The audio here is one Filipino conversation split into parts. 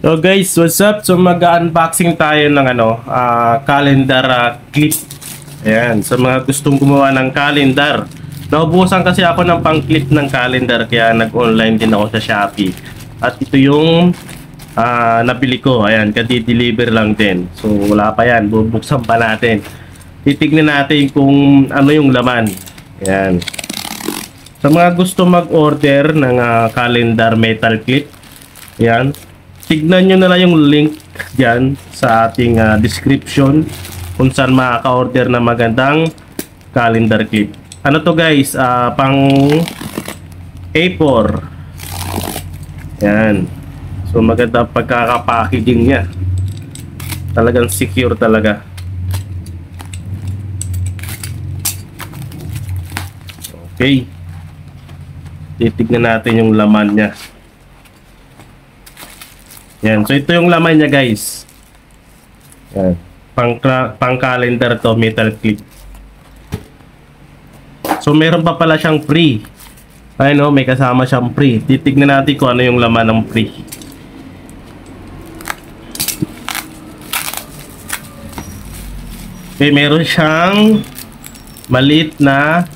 So guys, what's up? So mag-unboxing tayo ng calendar clip. Ayan, sa mga gustong gumawa ng calendar. Naubusan kasi ako ng pang-clip ng calendar kaya nag-online din ako sa Shopee. At ito yung nabili ko. Ayan, kadi-deliver lang din. So wala pa yan, bubuksan pa natin. Titignan natin kung ano yung laman. Ayan. Sa mga gusto mag-order ng calendar metal clip, ayan, tignan nyo na lang yung link dyan sa ating description kung saan makaka-order na magandang calendar clip. Ano to guys? Pang A4. Yan. So maganda pagkaka-packaging nya. Talagang secure talaga. Okay. Titignan natin yung laman nya. Yan, so ito yung laman niya guys. Yan. Pang calendar to, metal clip. So meron pa pala siyang free. Ay no, may kasama siyang free. Titignan natin kung ano yung laman ng free. Okay, meron siyang maliit na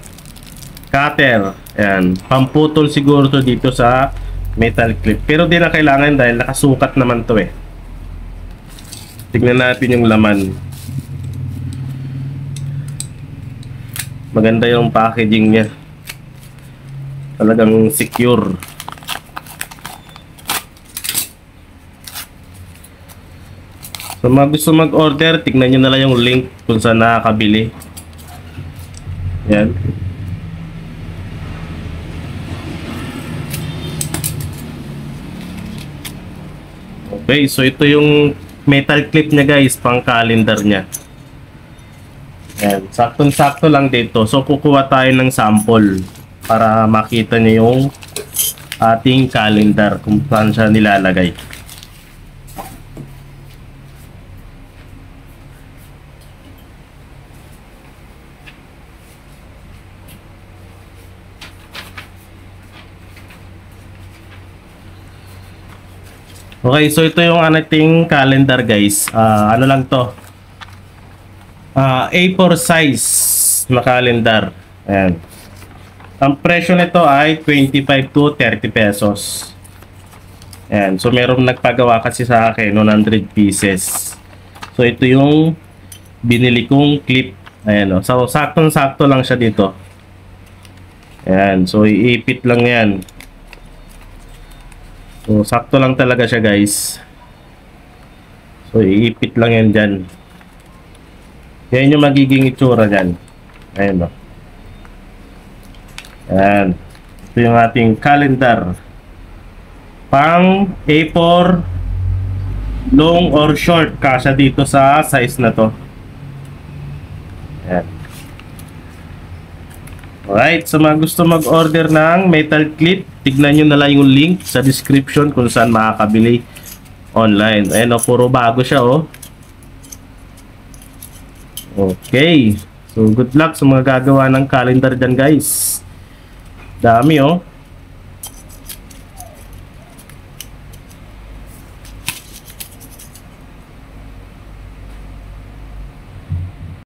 cutter. Yan, pamputol siguro to dito sa metal clip. Pero di na kailangan dahil nakasukat naman to eh. Tignan natin yung laman. Maganda yung packaging niya. Talagang secure. So mga gusto mag-order, tignan nyo na lang yung link kung saan nakakabili. Yan. Okay, so ito yung metal clip niya guys, pang calendar niya. Ayan, saktong-sakto lang dito. So kukuha tayo ng sample para makita niyo yung ating calendar kung saan siya nilalagay. Okay, so ito yung ating calendar guys. Ano lang to? A4 size na calendar. Ayan. Ang presyo nito ay 25 to 30 pesos. Ayan. So meron nagpagawa kasi sa akin 100 pieces. So ito yung binili kong clip. Ayan o. So saktong-sakto lang siya dito. Ayan. So iipit lang yan. So, sakto lang talaga siya guys. So, iipit lang yan dyan. Yan yung magiging itsura dyan. Ayan o. Ayan. Ito yung ating calendar. Pang A4 long or short. Kasya dito sa size na to. Ayan. Alright, so mga gusto mag-order ng metal clip, tignan nyo na lang yung link sa description kung saan makakabili online. Ayan o, puro bago siya o. Okay, so good luck sa mga gagawa ng calendar dyan guys. Dami o.